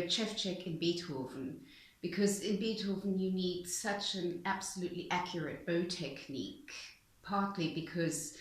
Sevcik in Beethoven, because in Beethoven you need such an absolutely accurate bow technique, partly because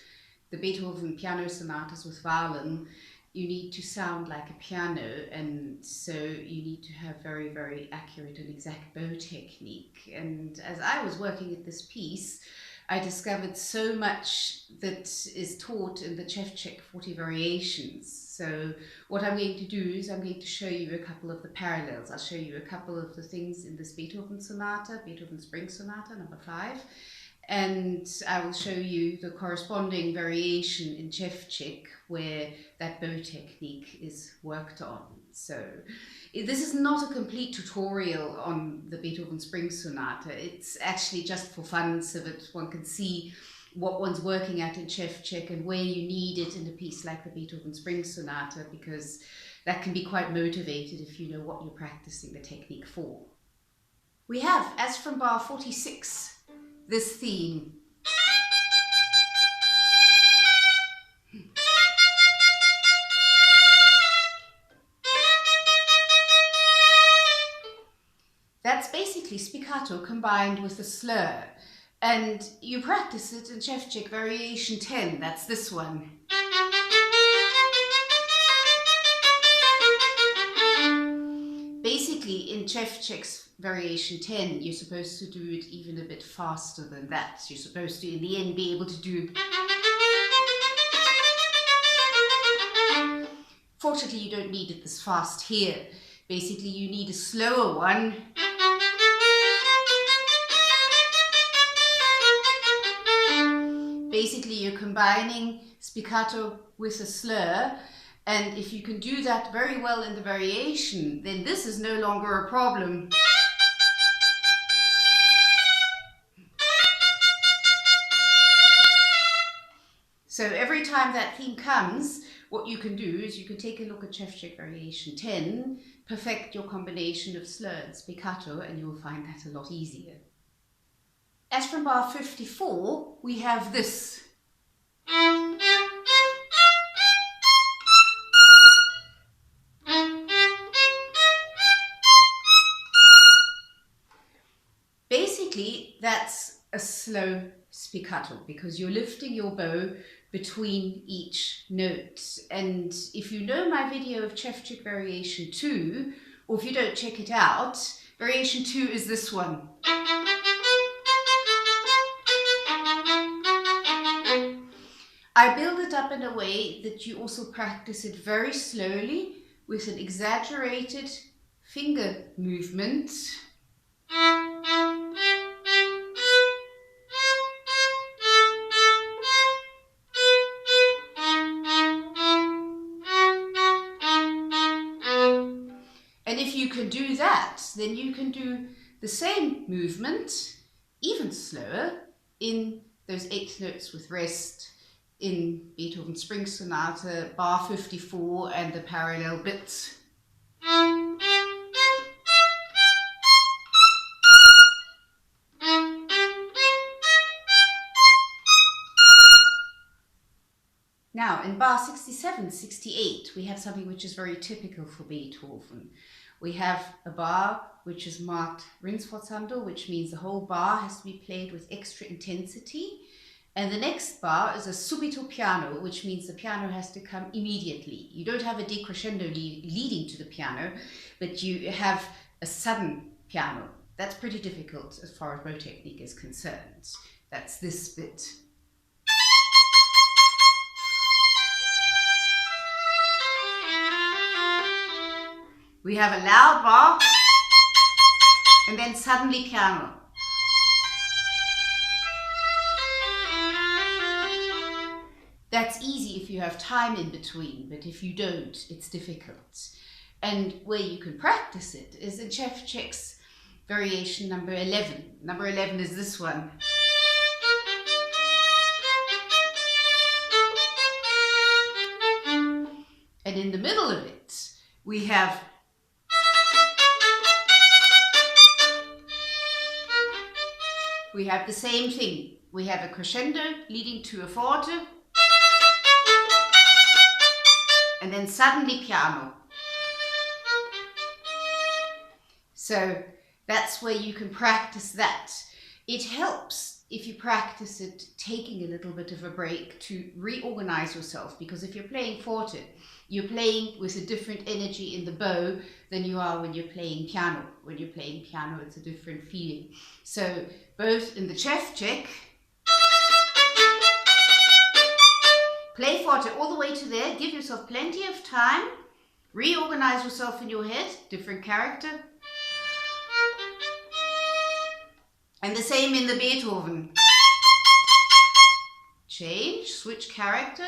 the Beethoven piano sonatas with violin, you need to sound like a piano, and so you need to have very, very accurate and exact bow technique. And as I was working at this piece, I discovered so much that is taught in the Sevcik 40 variations. So what I'm going to do is I'm going to show you a couple of the parallels. I'll show you a couple of the things in this Beethoven Sonata, Beethoven Spring Sonata, number 5. And I will show you the corresponding variation in Sevcik where that bow technique is worked on. So this is not a complete tutorial on the Beethoven Spring Sonata. It's actually just for fun so that one can see what one's working at in Sevcik and where you need it in a piece like the Beethoven Spring Sonata, because that can be quite motivated if you know what you're practicing the technique for. We have, as from bar 46, this theme. That's basically spiccato combined with a slur, and you practice it in Sevcik variation 10, that's this one. Basically in Sevcik's variation 10 you're supposed to do it even a bit faster than that. You're supposed to in the end be able to do... Fortunately you don't need it this fast here. Basically you need a slower one. Basically you're combining spiccato with a slur, and if you can do that very well in the variation, then this is no longer a problem. So every time that theme comes, what you can do is you can take a look at Sevcik variation 10, perfect your combination of slur and spiccato, and you'll find that a lot easier. As from bar 54, we have this. Basically, that's a slow spiccato because you're lifting your bow between each note. And if you know my video of Sevcik variation 2, or if you don't check it out, variation 2 is this one. I build it up in a way that you also practice it very slowly with an exaggerated finger movement. And if you can do that, then you can do the same movement, even slower, in those 8 notes with rest in Beethoven Spring Sonata, bar 54 and the parallel bits. Now in bar 67, 68, we have something which is very typical for Beethoven. We have a bar which is marked rinforzando, which means the whole bar has to be played with extra intensity. And the next bar is a subito piano, which means the piano has to come immediately. You don't have a decrescendo leading to the piano, but you have a sudden piano. That's pretty difficult as far as bow technique is concerned. That's this bit. We have a loud bar, and then suddenly piano. That's easy if you have time in between, but if you don't, it's difficult. And where you can practice it is in Sevcik's variation number 11. Number 11 is this one. And in the middle of it, we have the same thing. We have a crescendo leading to a forte, and then suddenly piano. So that's where you can practice that. It helps if you practice it taking a little bit of a break to reorganize yourself, because if you're playing forte, you're playing with a different energy in the bow than you are when you're playing piano. When you're playing piano, it's a different feeling. So both in the Sevcik, play forte all the way to there, give yourself plenty of time, reorganize yourself in your head, different character. And the same in the Beethoven. Change, switch character.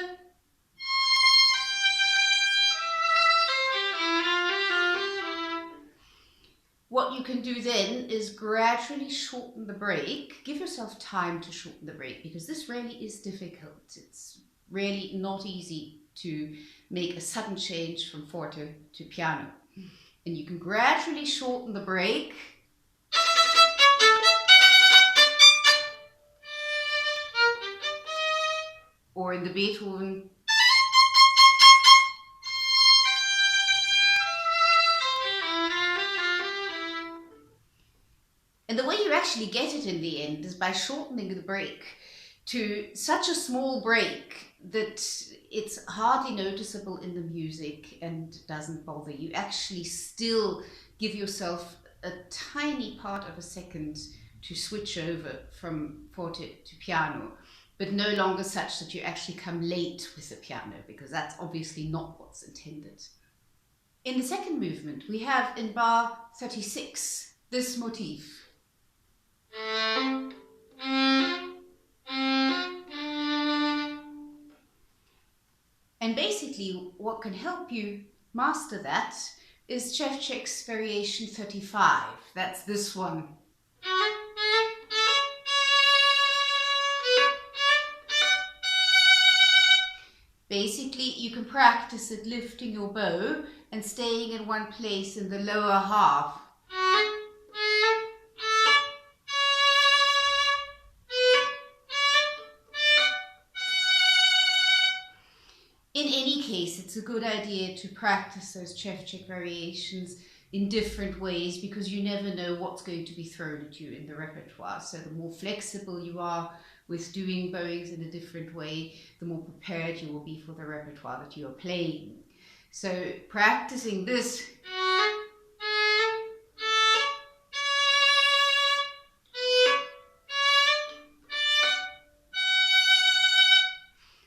What you can do then is gradually shorten the break. Give yourself time to shorten the break, because this really is difficult. It's really not easy to make a sudden change from forte to piano. And you can gradually shorten the break. Or in the Beethoven, and the way you actually get it in the end is by shortening the break to such a small break that it's hardly noticeable in the music and doesn't bother you. Actually still give yourself a tiny part of a second to switch over from forte to piano, but no longer such that you actually come late with the piano, because that's obviously not what's intended. In the second movement, we have in bar 36 this motif. And basically what can help you master that is Sevcik's variation 35. That's this one. Basically, you can practice it lifting your bow and staying in one place in the lower half. In any case, it's a good idea to practice those Sevcik variations in different ways, because you never know what's going to be thrown at you in the repertoire. So the more flexible you are with doing bowings in a different way, the more prepared you will be for the repertoire that you are playing. So practicing this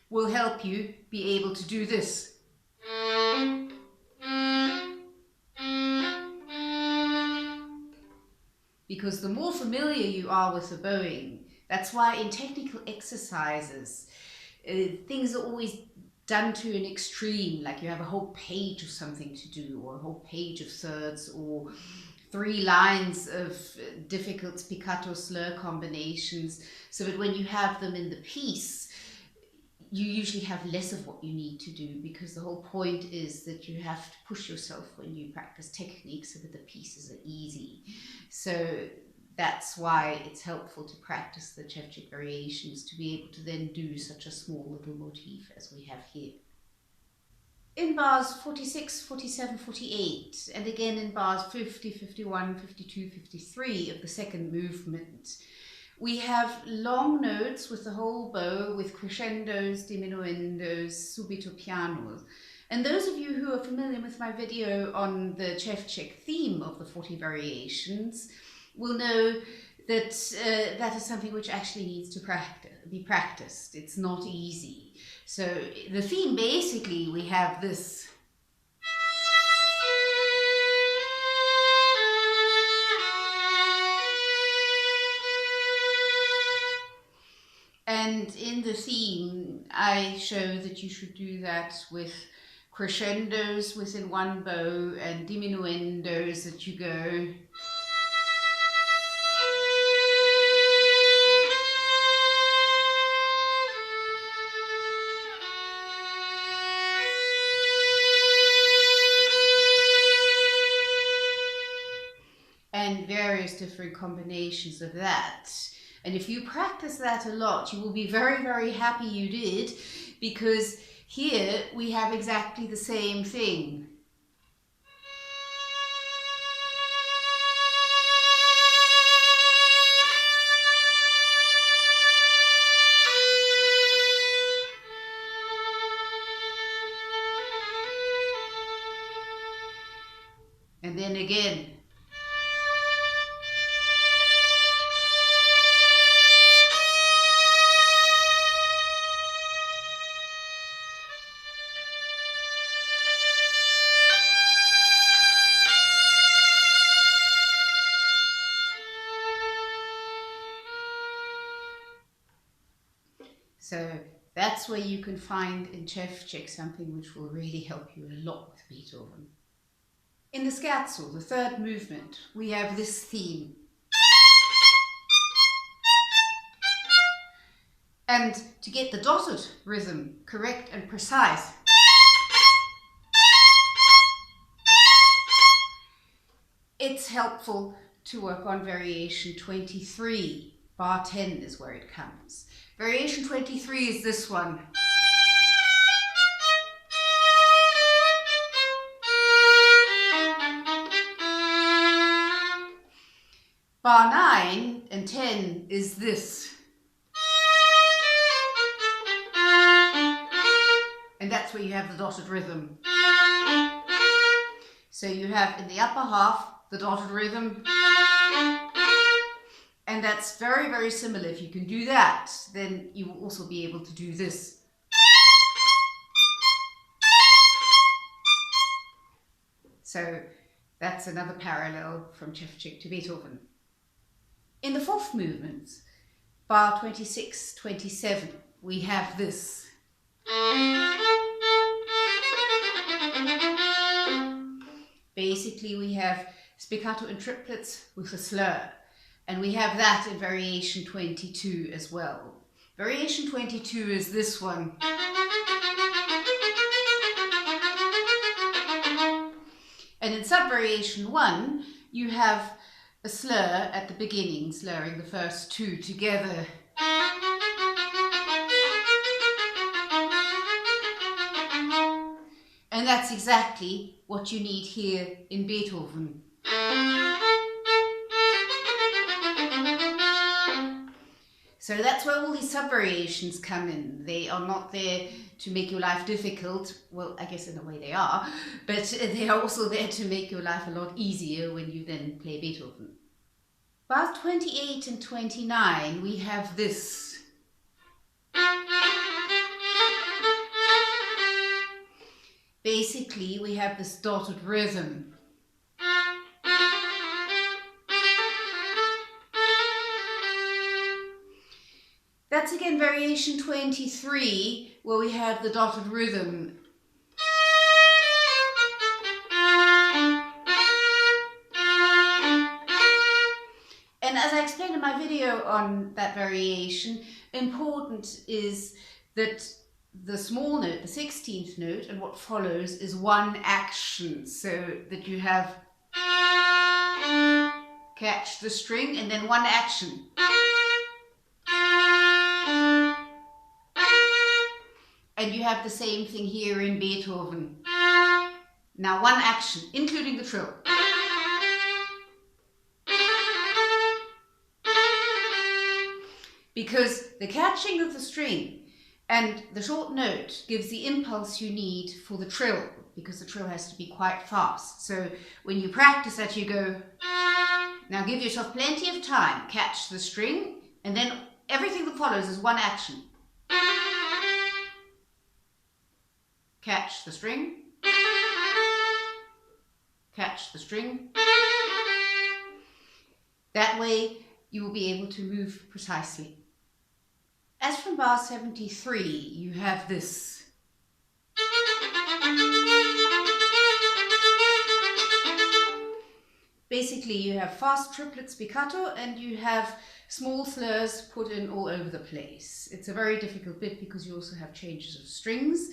will help you be able to do this. Because the more familiar you are with the bowing, that's why in technical exercises, things are always done to an extreme, like you have a whole page of something to do, or a whole page of thirds, or 3 lines of difficult spiccato slur combinations, so that when you have them in the piece, you usually have less of what you need to do, because the whole point is that you have to push yourself when you practice technique so that the pieces are easy. So that's why it's helpful to practice the Sevcik variations, to be able to then do such a small little motif as we have here. In bars 46, 47, 48, and again in bars 50, 51, 52, 53 of the second movement, we have long notes with the whole bow, with crescendos, diminuendos, subito pianos. And those of you who are familiar with my video on the Sevcik theme of the 40 variations will know that that is something which actually needs to be practiced. It's not easy. So the theme, basically, we have this. And in the theme, I show that you should do that with crescendos within one bow and diminuendos that you go. And various different combinations of that. And if you practice that a lot, you will be very, very happy you did, because here we have exactly the same thing. then again. So that's where you can find in Sevcik something which will really help you a lot with Beethoven. In the scherzo, the third movement, we have this theme. And to get the dotted rhythm correct and precise, it's helpful to work on variation 23. Bar 10 is where it comes. Variation 23 is this one. Bar 9 and 10 is this. And that's where you have the dotted rhythm. So you have in the upper half the dotted rhythm. And that's very, very similar. If you can do that, then you will also be able to do this. So that's another parallel from Sevcik to Beethoven. In the fourth movement, bar 26, 27, we have this. Basically, we have spiccato in triplets with a slur. And we have that in variation 22 as well. Variation 22 is this one. And in sub-variation 1, you have a slur at the beginning, slurring the first two together. And that's exactly what you need here in Beethoven. So that's where all these sub-variations come in. They are not there to make your life difficult. Well, I guess in a way they are, but they are also there to make your life a lot easier when you then play Beethoven. Bars 28 and 29, we have this. Basically, we have this dotted rhythm. That's again variation 23, where we have the dotted rhythm. And as I explained in my video on that variation, important is that the small note, the 16th note, and what follows is one action, so that you have catch the string and then one action. And you have the same thing here in Beethoven. Now one action, including the trill. Because the catching of the string and the short note gives the impulse you need for the trill, because the trill has to be quite fast. So when you practice that, you go, now give yourself plenty of time, catch the string, and then everything that follows is one action. Catch the string, catch the string. That way you will be able to move precisely. As from bar 73, you have this. Basically, you have fast triplet spiccato and you have small slurs put in all over the place. It's a very difficult bit because you also have changes of strings.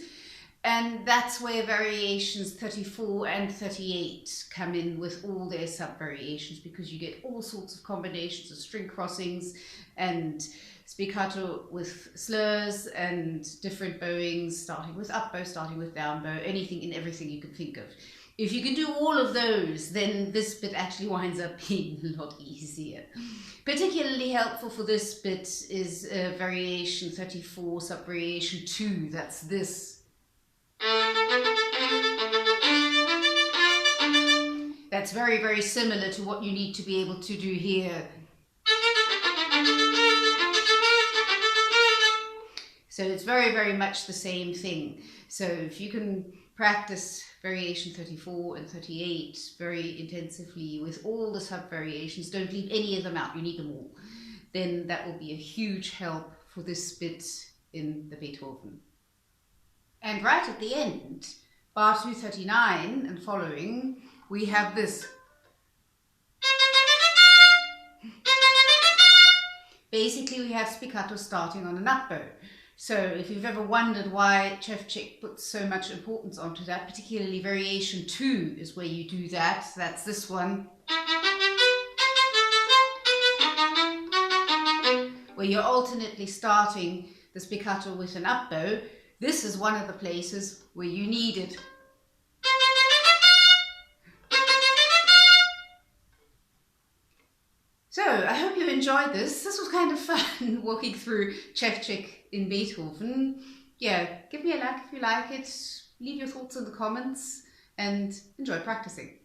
And that's where variations 34 and 38 come in with all their sub-variations, because you get all sorts of combinations of string crossings and spiccato with slurs and different bowings, starting with up bow, starting with down bow, anything and everything you can think of. If you can do all of those, then this bit actually winds up being a lot easier. Particularly helpful for this bit is variation 34, sub-variation 2, that's this. That That's very, very similar to what you need to be able to do here. So it's very, very much the same thing. So if you can practice variation 34 and 38 very intensively with all the sub variations, don't leave any of them out, you need them all, then that will be a huge help for this bit in the Beethoven. And right at the end, bar 239 and following, we have this. Basically, we have spiccato starting on an up bow. So if you've ever wondered why Sevcik puts so much importance onto that, particularly variation 2 is where you do that. That's this one, where you're alternately starting the spiccato with an up bow. This is one of the places where you need it. So I hope you enjoyed this. This was kind of fun walking through Sevcik in Beethoven. Yeah, give me a like if you like it. Leave your thoughts in the comments and enjoy practicing.